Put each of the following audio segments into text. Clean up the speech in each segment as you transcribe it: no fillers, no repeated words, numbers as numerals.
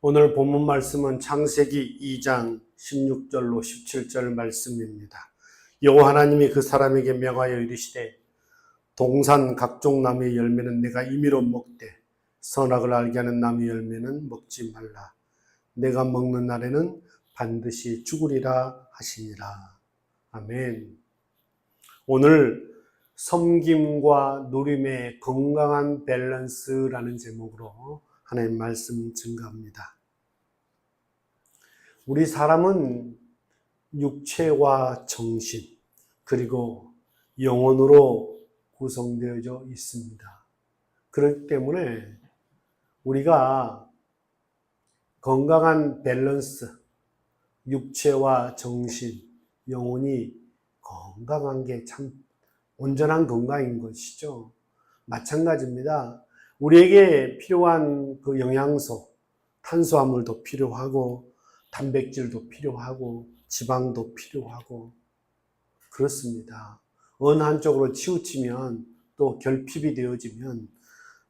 오늘 본문 말씀은 창세기 2장 16절로 17절 말씀입니다. 여호와 하나님이 그 사람에게 명하여 이르시되 동산 각종 나무의 열매는 내가 임의로 먹되 선악을 알게 하는 나무의 열매는 먹지 말라. 내가 먹는 날에는 반드시 죽으리라 하시니라. 아멘. 오늘 섬김과 누림의 건강한 밸런스라는 제목으로 하나님 말씀 증거합니다. 우리 사람은 육체와 정신 그리고 영혼으로 구성되어져 있습니다. 그렇기 때문에 우리가 건강한 밸런스, 육체와 정신, 영혼이 건강한 게 참 온전한 건강인 것이죠. 마찬가지입니다. 우리에게 필요한 그 영양소, 탄수화물도 필요하고 단백질도 필요하고 지방도 필요하고 그렇습니다. 어느 한쪽으로 치우치면 또 결핍이 되어지면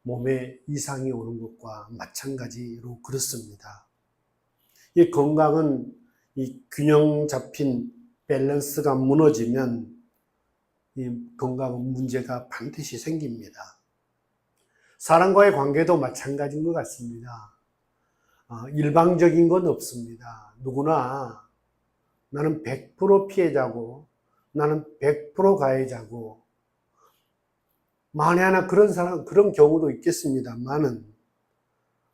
몸에 이상이 오는 것과 마찬가지로 그렇습니다. 이 건강은 이 균형 잡힌 밸런스가 무너지면 이 건강은 문제가 반드시 생깁니다. 사람과의 관계도 마찬가지인 것 같습니다. 일방적인 건 없습니다. 누구나 나는 100% 피해자고 나는 100% 가해자고 만에 하나 그런 경우도 있겠습니다만은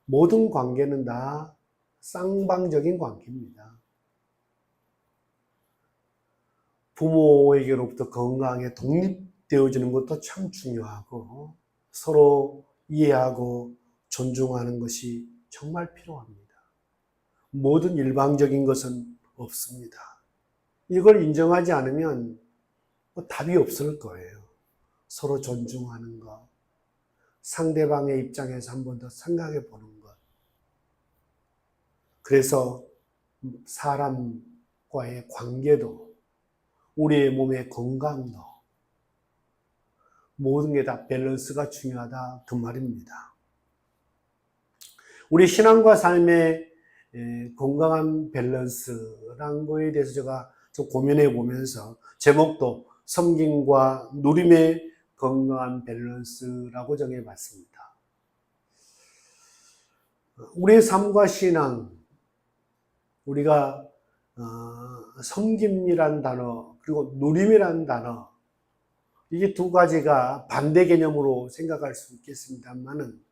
모든 관계는 다 쌍방적인 관계입니다. 부모에게로부터 건강하게 독립되어지는 것도 참 중요하고 서로 이해하고 존중하는 것이 정말 필요합니다. 모든 일방적인 것은 없습니다. 이걸 인정하지 않으면 답이 없을 거예요. 서로 존중하는 것, 상대방의 입장에서 한 번 더 생각해 보는 것. 그래서 사람과의 관계도 우리의 몸의 건강도 모든 게 다 밸런스가 중요하다 그 말입니다. 우리 신앙과 삶의 건강한 밸런스라는 거에 대해서 제가 좀 고민해 보면서 제목도 섬김과 누림의 건강한 밸런스라고 정해봤습니다. 우리의 삶과 신앙, 우리가 섬김이란 단어 그리고 누림이란 단어 이게 두 가지가 반대 개념으로 생각할 수 있겠습니다만은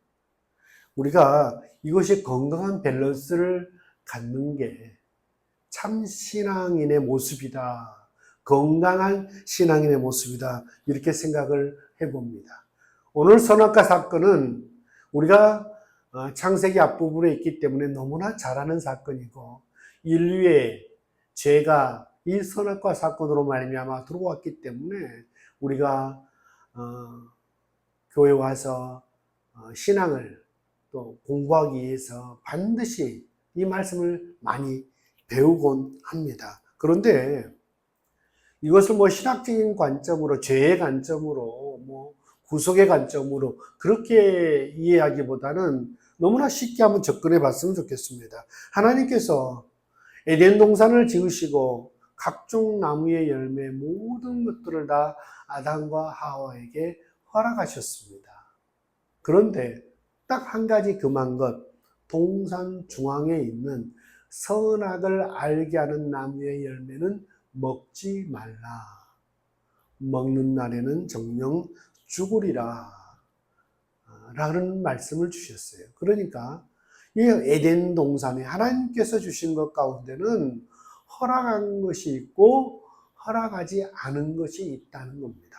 우리가 이것이 건강한 밸런스를 갖는 게 참 신앙인의 모습이다. 건강한 신앙인의 모습이다. 이렇게 생각을 해봅니다. 오늘 선악과 사건은 우리가 창세기 앞부분에 있기 때문에 너무나 잘 아는 사건이고 인류의 죄가 이 선악과 사건으로 말미암아 들어왔기 때문에 우리가 교회 와서 신앙을 또 공부하기 위해서 반드시 이 말씀을 많이 배우곤 합니다. 그런데 이것을 신학적인 관점으로, 죄의 관점으로, 구속의 관점으로 그렇게 이해하기보다는 너무나 쉽게 한번 접근해 봤으면 좋겠습니다. 하나님께서 에덴 동산을 지으시고 각종 나무의 열매 모든 것들을 다 아담과 하와에게 허락하셨습니다. 그런데 딱 한 가지 금한 것, 동산 중앙에 있는 선악을 알게 하는 나무의 열매는 먹지 말라. 먹는 날에는 정녕 죽으리라. 라는 말씀을 주셨어요. 그러니까 이 에덴 동산에 하나님께서 주신 것 가운데는 허락한 것이 있고 허락하지 않은 것이 있다는 겁니다.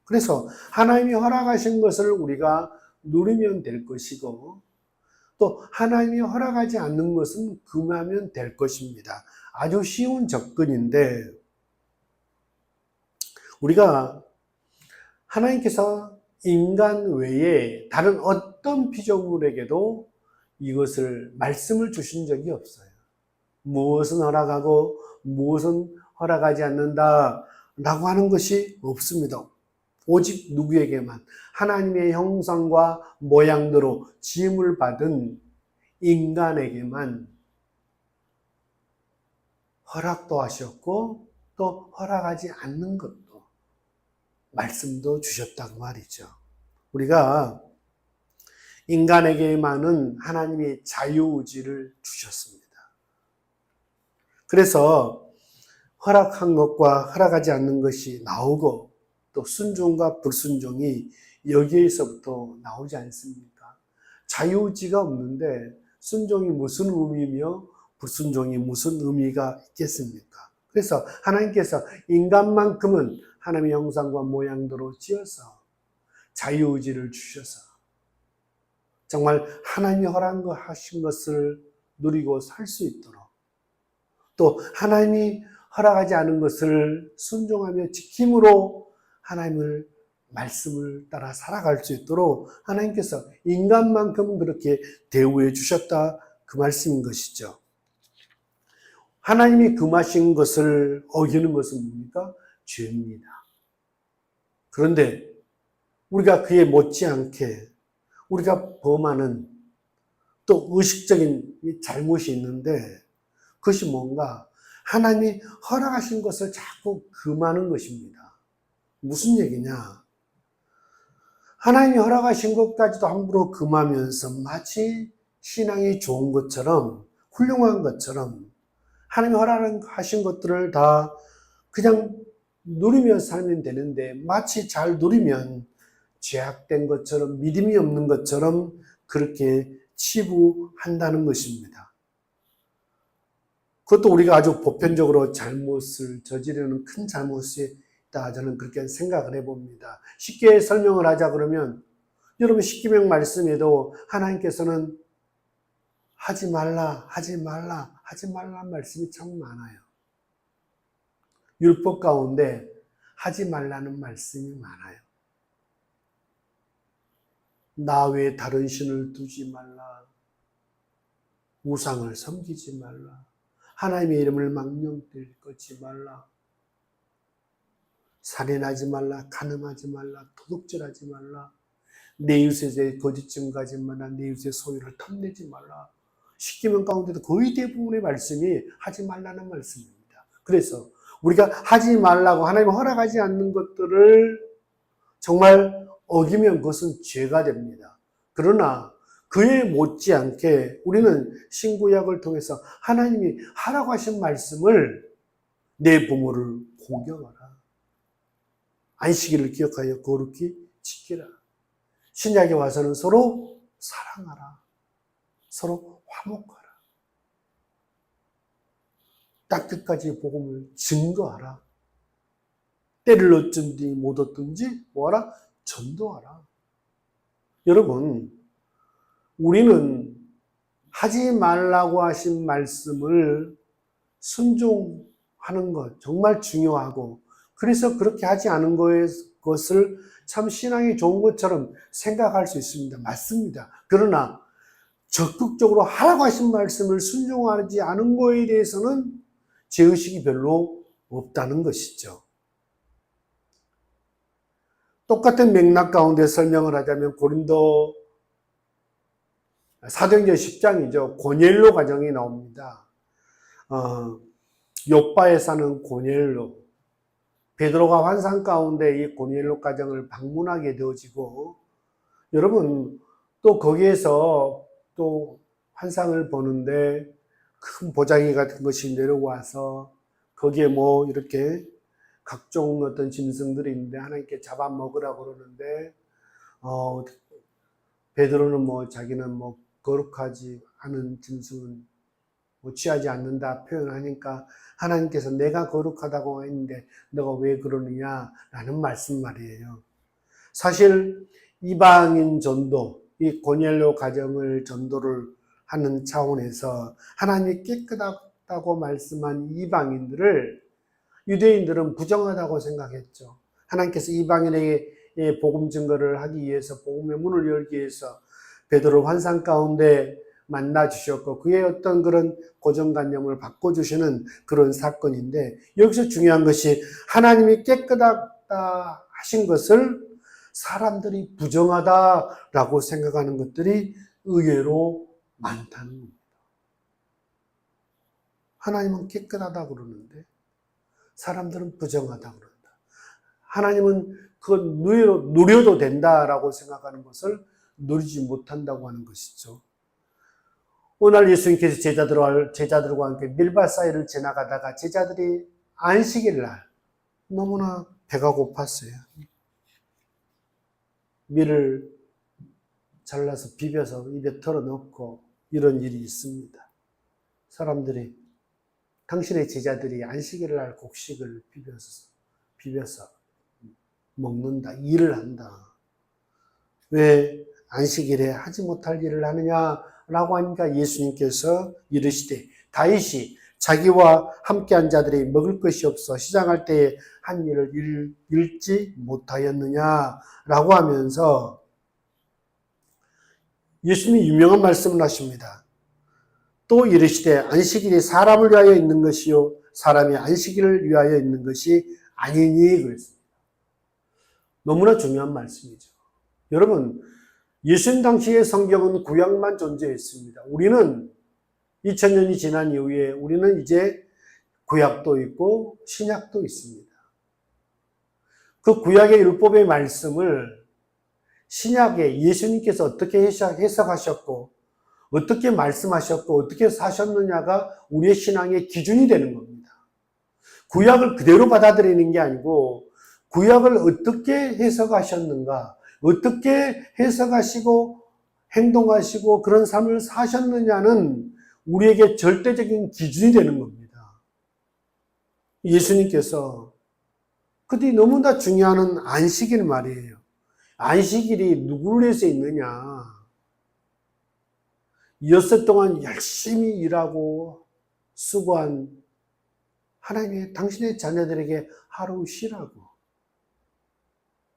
그래서 하나님이 허락하신 것을 우리가 누리면 될 것이고 또 하나님이 허락하지 않는 것은 금하면 될 것입니다. 아주 쉬운 접근인데 우리가 하나님께서 인간 외에 다른 어떤 피조물에게도 이것을 말씀을 주신 적이 없어요. 무엇은 허락하고 무엇은 허락하지 않는다 라고 하는 것이 없습니다. 오직 누구에게만 하나님의 형상과 모양대로 지음을 받은 인간에게만 허락도 하셨고 또 허락하지 않는 것도 말씀도 주셨다고 말이죠. 우리가 인간에게만은 하나님이 자유의지를 주셨습니다. 그래서 허락한 것과 허락하지 않는 것이 나오고 또 순종과 불순종이 여기에서부터 나오지 않습니까? 자유의지가 없는데 순종이 무슨 의미며 불순종이 무슨 의미가 있겠습니까? 그래서 하나님께서 인간만큼은 하나님의 형상과 모양대로 지어서 자유의지를 주셔서 정말 하나님이 허락하신 것을 누리고 살 수 있도록 또 하나님이 허락하지 않은 것을 순종하며 지킴으로 하나님을 말씀을 따라 살아갈 수 있도록 하나님께서 인간만큼은 그렇게 대우해 주셨다 그 말씀인 것이죠. 하나님이 금하신 것을 어기는 것은 뭡니까? 죄입니다. 그런데 우리가 그에 못지않게 우리가 범하는 또 의식적인 잘못이 있는데 그것이 뭔가 하나님이 허락하신 것을 자꾸 금하는 것입니다. 무슨 얘기냐? 하나님이 허락하신 것까지도 함부로 금하면서 마치 신앙이 좋은 것처럼 훌륭한 것처럼 하나님이 허락하신 것들을 다 그냥 누리며 살면 되는데 마치 잘 누리면 죄악된 것처럼 믿음이 없는 것처럼 그렇게 치부한다는 것입니다. 그것도 우리가 아주 보편적으로 잘못을 저지르는 큰 잘못이 있다 저는 그렇게 생각을 해봅니다. 쉽게 설명을 하자 그러면 여러분 십계명 말씀에도 하나님께서는 하지 말라 하지 말라 하지 말라는 말씀이 참 많아요. 율법 가운데 하지 말라는 말씀이 많아요. 나 외에 다른 신을 두지 말라. 우상을 섬기지 말라. 하나님의 이름을 망령되이 끊지 말라. 살인하지 말라. 간음하지 말라. 도둑질하지 말라. 내 이웃에 대해 거짓 증거하지 말라. 내 이웃의 소유를 탐내지 말라. 십계명 가운데도 거의 대부분의 말씀이 하지 말라는 말씀입니다. 그래서 우리가 하지 말라고 하나님 허락하지 않는 것들을 정말 어기면 그것은 죄가 됩니다. 그러나 그에 못지않게 우리는 신구약을 통해서 하나님이 하라고 하신 말씀을 내 부모를 공경하라. 안식일을 기억하여 거룩히 지키라. 신약에 와서는 서로 사랑하라. 서로 화목하라. 땅 끝까지 복음을 증거하라. 때를 얻든지 못 얻든지 뭐하라? 전도하라. 여러분, 우리는 하지 말라고 하신 말씀을 순종하는 것 정말 중요하고 그래서 그렇게 하지 않은 것을 참 신앙이 좋은 것처럼 생각할 수 있습니다. 맞습니다. 그러나 적극적으로 하라고 하신 말씀을 순종하지 않은 거에 대해서는 죄의식이 별로 없다는 것이죠. 똑같은 맥락 가운데 설명을 하자면 고린도 사도행전 10장이죠. 고넬로 가정이 나옵니다. 욥바에 사는 고넬로. 베드로가 환상 가운데 이 고넬로 가정을 방문하게 되어지고 여러분 또 거기에서 또 환상을 보는데 큰 보자기 같은 것이 내려와서 거기에 뭐 이렇게 각종 어떤 짐승들이 있는데 하나님께 잡아먹으라고 그러는데 베드로는 뭐 자기는 뭐 거룩하지 않은 짐승은 뭐 취하지 않는다 표현하니까 하나님께서 내가 거룩하다고 했는데 너가 왜 그러느냐라는 말씀 말이에요. 사실 이방인 전도, 이 고넬료 가정을 전도를 하는 차원에서 하나님이 깨끗하다고 말씀한 이방인들을 유대인들은 부정하다고 생각했죠. 하나님께서 이방인에게 복음 증거를 하기 위해서 복음의 문을 열기 위해서 베드로 환상 가운데 만나 주셨고 그의 어떤 그런 고정관념을 바꿔주시는 그런 사건인데 여기서 중요한 것이 하나님이 깨끗하다 하신 것을 사람들이 부정하다라고 생각하는 것들이 의외로 많다는 겁니다. 하나님은 깨끗하다 그러는데 사람들은 부정하다 그런다. 하나님은 그걸 누려도 된다라고 생각하는 것을 누리지 못한다고 하는 것이죠. 오늘 예수님께서 제자들과 함께 밀밭 사이를 지나가다가 제자들이 안식일 날 너무나 배가 고팠어요. 밀을 잘라서 비벼서 입에 털어넣고 이런 일이 있습니다. 사람들이 당신의 제자들이 안식일 날 곡식을 비벼서 먹는다, 일을 한다. 왜 안식일에 하지 못할 일을 하느냐라고 하니까 예수님께서 이르시되 다윗이 자기와 함께한 자들이 먹을 것이 없어 시장할 때에 한 일을 읽지 못하였느냐라고 하면서 예수님이 유명한 말씀을 하십니다. 또 이르시되 안식일이 사람을 위하여 있는 것이요 사람이 안식일을 위하여 있는 것이 아니니 그랬습니다. 너무나 중요한 말씀이죠. 여러분, 예수님 당시의 성경은 구약만 존재했습니다. 우리는 2000년이 지난 이후에 우리는 이제 구약도 있고 신약도 있습니다. 그 구약의 율법의 말씀을 신약에 예수님께서 어떻게 해석하셨고 어떻게 말씀하셨고 어떻게 사셨느냐가 우리의 신앙의 기준이 되는 겁니다. 구약을 그대로 받아들이는 게 아니고 구약을 어떻게 해석하셨는가, 어떻게 해석하시고 행동하시고 그런 삶을 사셨느냐는 우리에게 절대적인 기준이 되는 겁니다. 예수님께서 그들이 너무나 중요한 안식일 말이에요. 안식일이 누구를 위해서 있느냐. 엿새 동안 열심히 일하고 수고한 하나님의 당신의 자녀들에게 하루 쉬라고.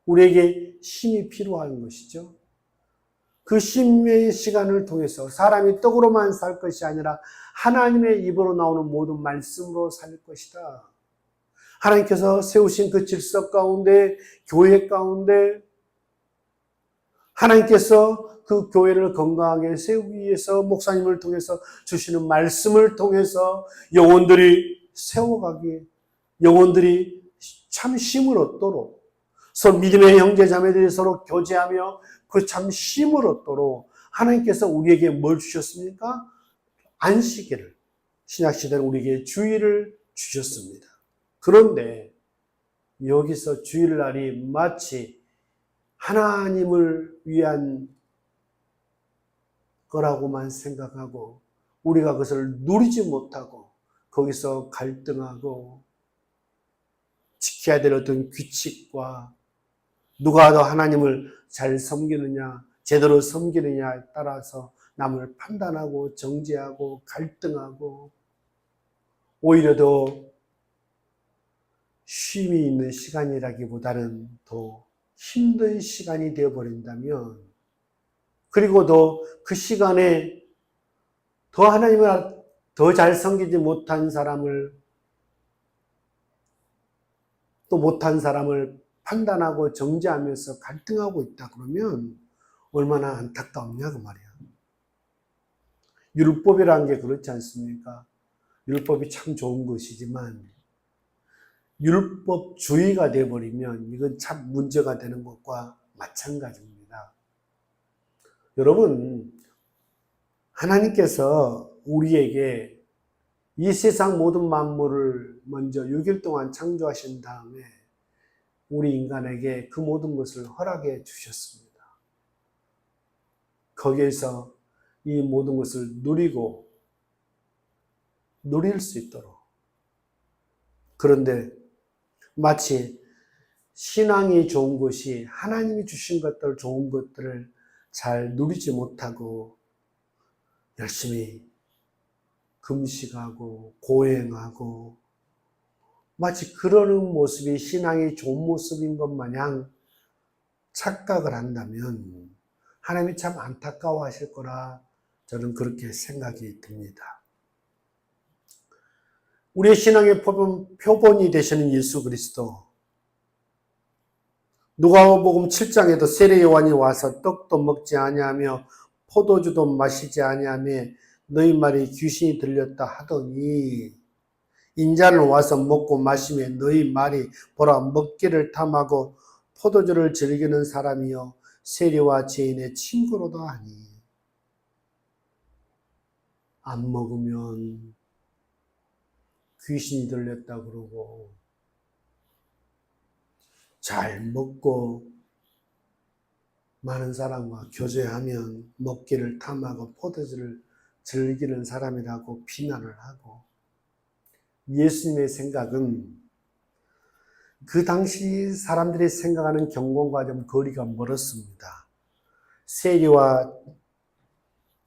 우리에게 쉼이 필요한 것이죠. 그 쉼의 시간을 통해서 사람이 떡으로만 살 것이 아니라 하나님의 입으로 나오는 모든 말씀으로 살 것이다. 하나님께서 세우신 그 질서 가운데, 교회 가운데 하나님께서 그 교회를 건강하게 세우기 위해서 목사님을 통해서 주시는 말씀을 통해서 영혼들이 세워가기에 영혼들이 참 쉼을 얻도록 서로 믿음의 형제 자매들이 서로 교제하며 그 참 쉼을 얻도록 하나님께서 우리에게 뭘 주셨습니까? 안식일을 신약시대는 우리에게 주일을 주셨습니다. 그런데 여기서 주일날이 마치 하나님을 위한 거라고만 생각하고 우리가 그것을 누리지 못하고 거기서 갈등하고 지켜야 될 어떤 규칙과 누가 더 하나님을 잘 섬기느냐, 제대로 섬기느냐에 따라서 남을 판단하고 정죄하고 갈등하고 오히려 더 쉼이 있는 시간이라기보다는 더 힘든 시간이 되어버린다면 그리고 더 그 시간에 더 하나님을 더 잘 섬기지 못한 사람을 또 못한 사람을 판단하고 정죄하면서 갈등하고 있다 그러면 얼마나 안타깝냐 그 말이야. 율법이라는 게 그렇지 않습니까? 율법이 참 좋은 것이지만 율법주의가 되어버리면 이건 참 문제가 되는 것과 마찬가지입니다. 여러분, 하나님께서 우리에게 이 세상 모든 만물을 먼저 6일 동안 창조하신 다음에 우리 인간에게 그 모든 것을 허락해 주셨습니다. 거기에서 이 모든 것을 누릴 수 있도록. 그런데 마치 신앙이 좋은 것이 하나님이 주신 것들, 좋은 것들을 잘 누리지 못하고 열심히 금식하고 고행하고 마치 그러는 모습이 신앙이 좋은 모습인 것 마냥 착각을 한다면 하나님이 참 안타까워하실 거라 저는 그렇게 생각이 듭니다. 우리의 신앙의 표본이 되시는 예수 그리스도, 누가복음 7장에도 세례 요한이 와서 떡도 먹지 아니하며 포도주도 마시지 아니하며 너희 말이 귀신이 들렸다 하더니 인자는 와서 먹고 마시며 너희 말이 보라 먹기를 탐하고 포도주를 즐기는 사람이요 세리와 죄인의 친구로다 하니. 안 먹으면 귀신이 들렸다 그러고, 잘 먹고 많은 사람과 교제하면 먹기를 탐하고 포도주를 즐기는 사람이라고 비난을 하고, 예수님의 생각은 그 당시 사람들이 생각하는 경공과 좀 거리가 멀었습니다. 세리와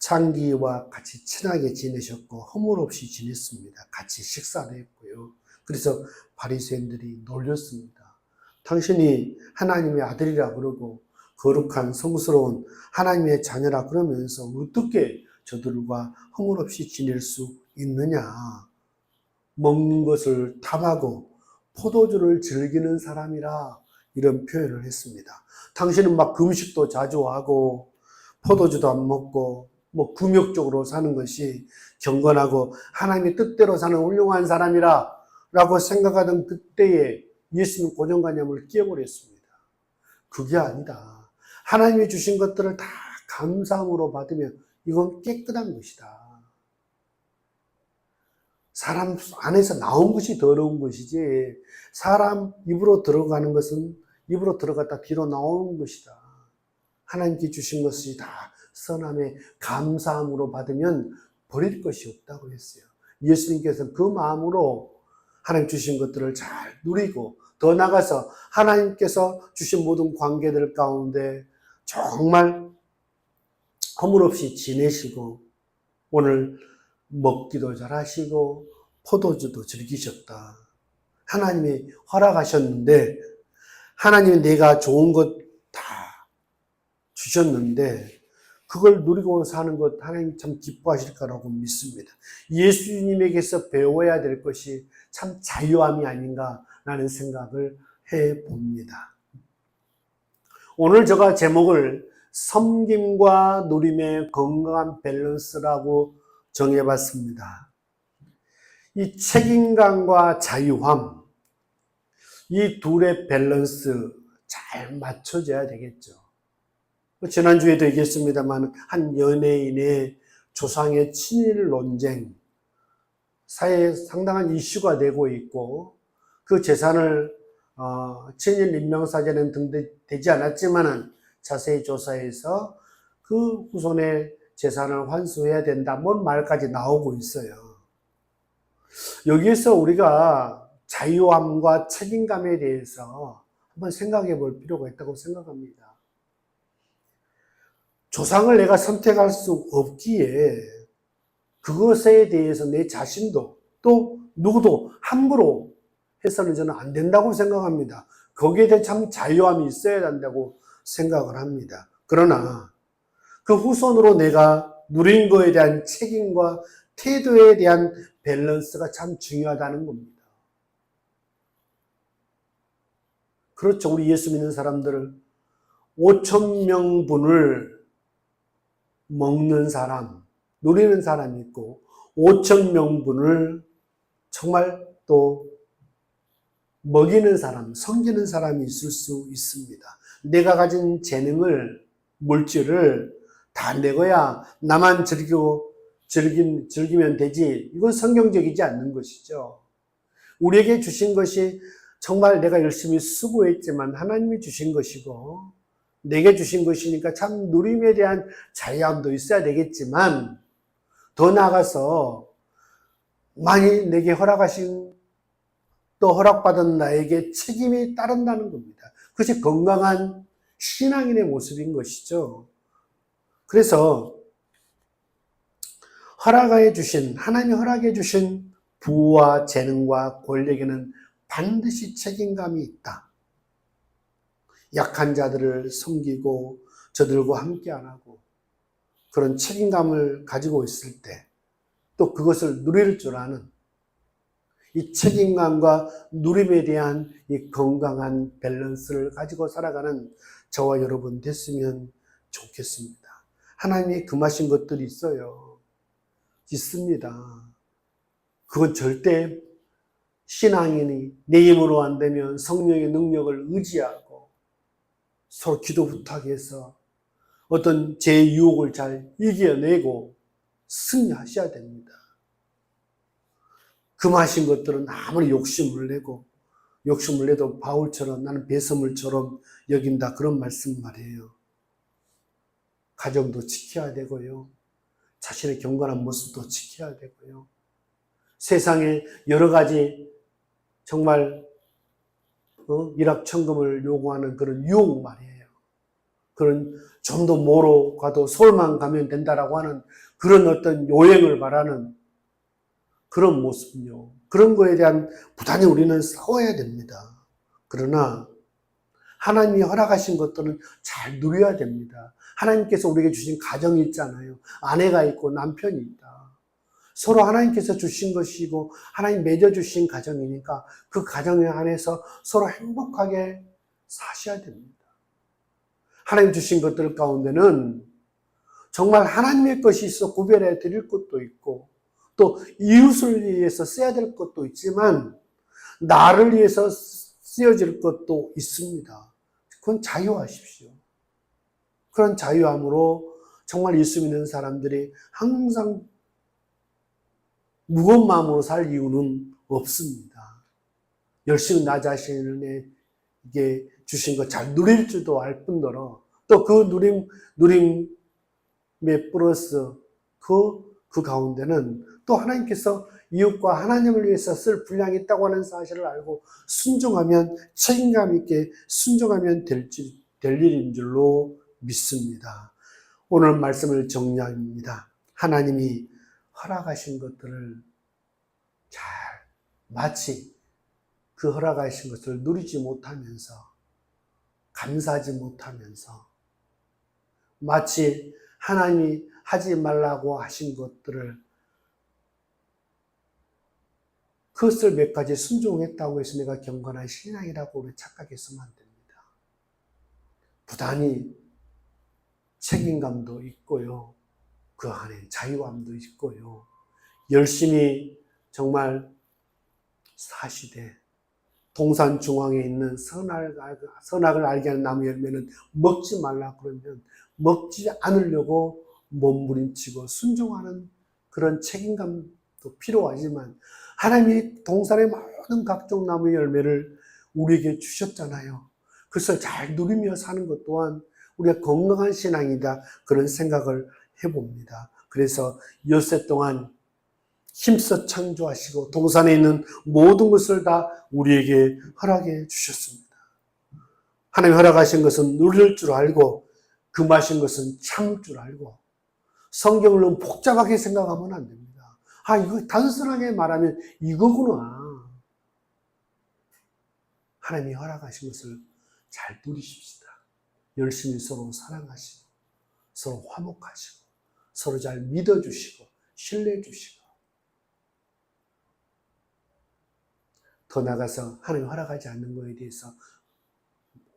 창기와 같이 친하게 지내셨고 허물없이 지냈습니다. 같이 식사도 했고요. 그래서 바리새인들이 놀렸습니다. 당신이 하나님의 아들이라 그러고 거룩한 성스러운 하나님의 자녀라 그러면서 어떻게 저들과 허물없이 지낼 수 있느냐. 먹는 것을 탐하고 포도주를 즐기는 사람이라 이런 표현을 했습니다. 당신은 막 금식도 자주 하고 포도주도 안 먹고 금욕적으로 사는 것이 경건하고 하나님의 뜻대로 사는 훌륭한 사람이라 라고 생각하던 그때에 예수님 고정관념을 끼워버렸습니다. 그게 아니다. 하나님이 주신 것들을 다 감사함으로 받으면 이건 깨끗한 것이다. 사람 안에서 나온 것이 더러운 것이지 사람 입으로 들어가는 것은 입으로 들어갔다 뒤로 나오는 것이다. 하나님께 주신 것이 다 선함에 감사함으로 받으면 버릴 것이 없다고 했어요. 예수님께서 그 마음으로 하나님 주신 것들을 잘 누리고 더 나아가서 하나님께서 주신 모든 관계들 가운데 정말 허물없이 지내시고 오늘 먹기도 잘하시고 포도주도 즐기셨다. 하나님이 허락하셨는데 하나님이 내가 좋은 것 다 주셨는데 그걸 누리고 사는 것 하나님 참 기뻐하실 거라고 믿습니다. 예수님에게서 배워야 될 것이 참 자유함이 아닌가라는 생각을 해봅니다. 오늘 제가 제목을 섬김과 누림의 건강한 밸런스라고 정해봤습니다. 이 책임감과 자유함, 이 둘의 밸런스 잘 맞춰져야 되겠죠. 지난주에도 얘기했습니다만 한 연예인의 조상의 친일 논쟁, 사회에 상당한 이슈가 되고 있고 그 재산을 친일 인명사전에는 등록되지 않았지만 자세히 조사해서 그 후손의 재산을 환수해야 된다. 뭔 말까지 나오고 있어요. 여기에서 우리가 자유함과 책임감에 대해서 한번 생각해 볼 필요가 있다고 생각합니다. 조상을 내가 선택할 수 없기에 그것에 대해서 내 자신도 또 누구도 함부로 해서는 저는 안 된다고 생각합니다. 거기에 대해 참 자유함이 있어야 된다고 생각을 합니다. 그러나 그 후손으로 내가 누린 거에 대한 책임과 태도에 대한 밸런스가 참 중요하다는 겁니다. 그렇죠. 우리 예수 믿는 사람들은 5,000명분을 먹는 사람, 누리는 사람이 있고 5,000명분을 정말 또 먹이는 사람, 섬기는 사람이 있을 수 있습니다. 내가 가진 재능을, 물질을 다 내거야 나만 즐기면 되지. 이건 성경적이지 않는 것이죠. 우리에게 주신 것이 정말 내가 열심히 수고했지만 하나님이 주신 것이고 내게 주신 것이니까 참 누림에 대한 자유함도 있어야 되겠지만 더 나아가서 만일 내게 허락하신 또 허락받은 나에게 책임이 따른다는 겁니다. 그것이 건강한 신앙인의 모습인 것이죠. 그래서 하나님이 허락해 주신 부와 재능과 권력에는 반드시 책임감이 있다. 약한 자들을 섬기고 저들과 함께 안 하고 그런 책임감을 가지고 있을 때 또 그것을 누릴 줄 아는 이 책임감과 누림에 대한 이 건강한 밸런스를 가지고 살아가는 저와 여러분 됐으면 좋겠습니다. 하나님이 금하신 것들이 있어요. 있습니다. 그건 절대 신앙인이 내 힘으로 안 되면 성령의 능력을 의지하고 서로 기도 부탁해서 어떤 제 유혹을 잘 이겨내고 승리하셔야 됩니다. 금하신 것들은 아무리 욕심을 내도 바울처럼 나는 배설물처럼 여긴다, 그런 말씀 말이에요. 가정도 지켜야 되고요. 자신의 경건한 모습도 지켜야 되고요. 세상에 여러 가지 정말 일확천금을 요구하는 그런 유혹 말이에요. 그런 좀 더 모로 가도 서울만 가면 된다라고 하는 그런 어떤 요행을 말하는 그런 모습은요. 그런 거에 대한 부단히 우리는 싸워야 됩니다. 그러나 하나님이 허락하신 것들은 잘 누려야 됩니다. 하나님께서 우리에게 주신 가정이 있잖아요. 아내가 있고 남편이 있다. 서로 하나님께서 주신 것이고 하나님 맺어주신 가정이니까 그 가정에 안에서 서로 행복하게 사셔야 됩니다. 하나님 주신 것들 가운데는 정말 하나님의 것이 있어 구별해 드릴 것도 있고 또 이웃을 위해서 써야 될 것도 있지만 나를 위해서 쓰여질 것도 있습니다. 그건 자유하십시오. 그런 자유함으로 정말 예수 믿는 사람들이 항상 무거운 마음으로 살 이유는 없습니다. 열심히 나 자신에게 주신 것 잘 누릴 줄도 알 뿐더러 또 그 누림에 플러스 그 가운데는 또 하나님께서 이웃과 하나님을 위해서 쓸 분량이 있다고 하는 사실을 알고 순종하면 책임감 있게 순종하면 될 일인 줄로 믿습니다. 오늘 말씀을 정리합니다. 하나님이 허락하신 것들을 잘 마치 그 허락하신 것을 누리지 못하면서 감사하지 못하면서 마치 하나님이 하지 말라고 하신 것들을 그것을 몇 가지 순종했다고 해서 내가 경건한 신앙이라고 우리 착각해서는 안 됩니다. 부단히 책임감도 있고요. 그 안에 자유함도 있고요. 열심히 정말 사시되 동산 중앙에 있는 선악을 알게 하는 나무 열매는 먹지 말라 그러면 먹지 않으려고 몸부림치고 순종하는 그런 책임감도 필요하지만 하나님이 동산의 모든 각종 나무 열매를 우리에게 주셨잖아요. 그것을 잘 누리며 사는 것 또한 우리가 건강한 신앙이다, 그런 생각을 해봅니다. 그래서 엿새 동안 힘써 창조하시고 동산에 있는 모든 것을 다 우리에게 허락해 주셨습니다. 하나님이 허락하신 것은 누릴 줄 알고 금하신 것은 참을 줄 알고 성경을 너무 복잡하게 생각하면 안 됩니다. 이거 단순하게 말하면 이거구나. 하나님이 허락하신 것을 잘 누리십시다. 열심히 서로 사랑하시고 서로 화목하시고 서로 잘 믿어주시고 신뢰해주시고 더 나아가서 하나님 허락하지 않는 것에 대해서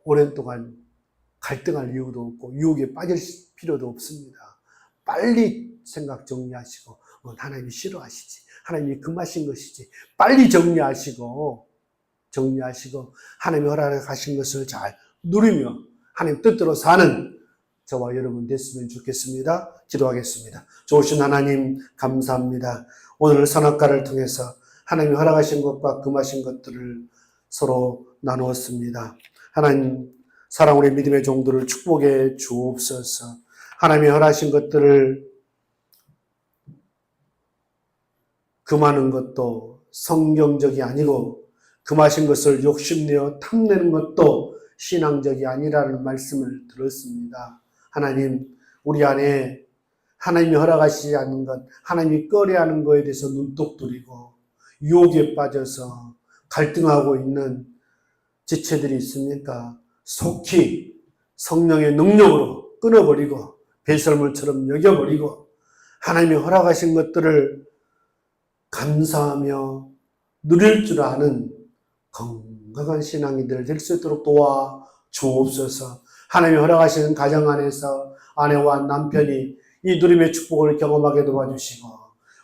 오랜 동안 갈등할 이유도 없고 유혹에 빠질 필요도 없습니다. 빨리 생각 정리하시고 하나님이 싫어하시지, 하나님이 금하신 것이지, 빨리 정리하시고 하나님이 허락하신 것을 잘 누리며 하나님 뜻대로 사는 저와 여러분 됐으면 좋겠습니다. 기도하겠습니다. 좋으신 하나님 감사합니다. 오늘 선악과를 통해서 하나님이 허락하신 것과 금하신 것들을 서로 나누었습니다. 하나님 사랑 우리 믿음의 종들을 축복해 주옵소서. 하나님이 허락하신 것들을 금하는 것도 성경적이 아니고 금하신 것을 욕심내어 탐내는 것도 신앙적이 아니라는 말씀을 들었습니다. 하나님 우리 안에 하나님이 허락하시지 않는 것, 하나님이 꺼려하는 것에 대해서 눈독 들이고 유혹에 빠져서 갈등하고 있는 지체들이 있습니까? 속히 성령의 능력으로 끊어버리고 배설물처럼 여겨버리고 하나님이 허락하신 것들을 감사하며 누릴 줄 아는 건강한 신앙이들 될 수 있도록 도와 주옵소서. 하나님이 허락하시는 가정 안에서 아내와 남편이 이 누림의 축복을 경험하게 도와주시고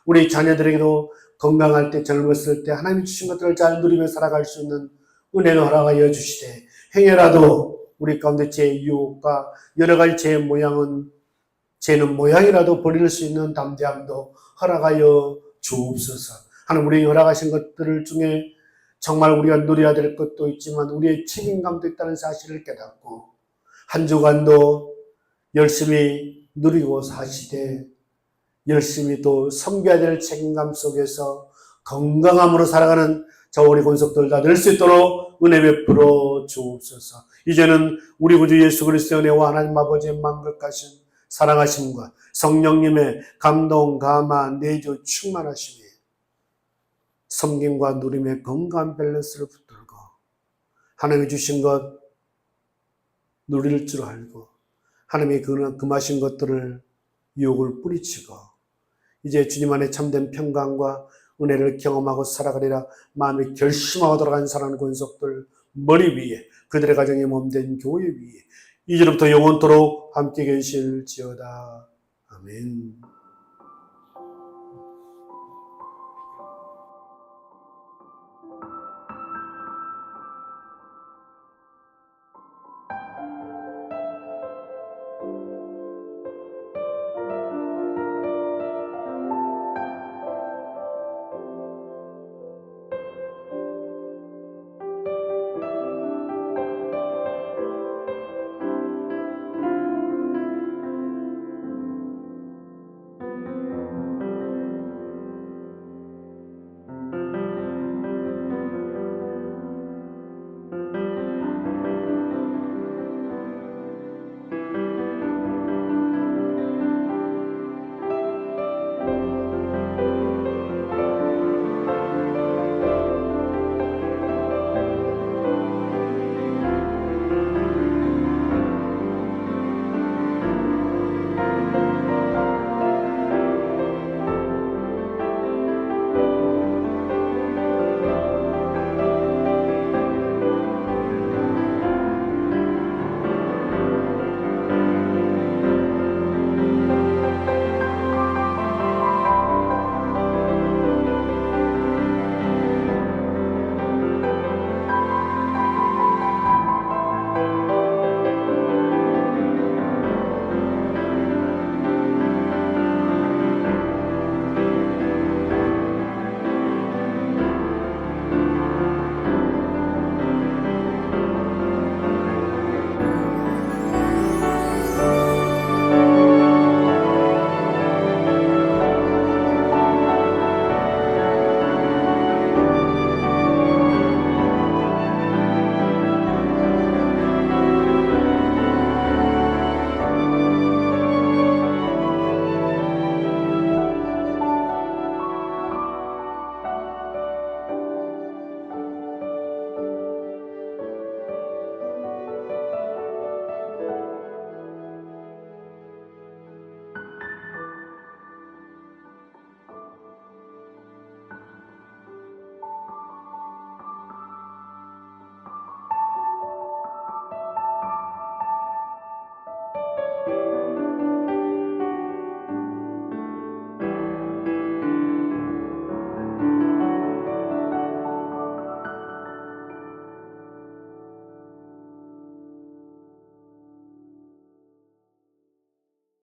우리 자녀들에게도 건강할 때 젊었을 때 하나님이 주신 것들을 잘 누리며 살아갈 수 있는 은혜를 허락하여 주시되 행여라도 우리 가운데 죄의 유혹과 여러 가지 죄의 죄는 모양이라도 버릴 수 있는 담대함도 허락하여 주옵소서. 하나님 우리에게 허락하신 것들 중에 정말 우리가 누려야 될 것도 있지만 우리의 책임감도 있다는 사실을 깨닫고 한 주간도 열심히 누리고 사시되 열심히 또 섬겨야 될 책임감 속에서 건강함으로 살아가는 저 우리 권속들 다 될 수 있도록 은혜 베풀어 주옵소서. 이제는 우리 구주 예수 그리스도의 은혜와 하나님 아버지의 만극하신 사랑하심과 성령님의 감동, 감화, 내주 충만하심이 섬김과 누림의 건강한 밸런스를 붙들고 하나님이 주신 것 누릴 줄 알고 하나님이 금하신 것들을 유혹을 뿌리치고 이제 주님 안에 참된 평강과 은혜를 경험하고 살아가리라 마음이 결심하고 돌아간 사랑하는 권속들 머리 위에 그들의 가정의 몸된 교회 위에 이제부터 영원토록 함께 계실지어다. 아멘.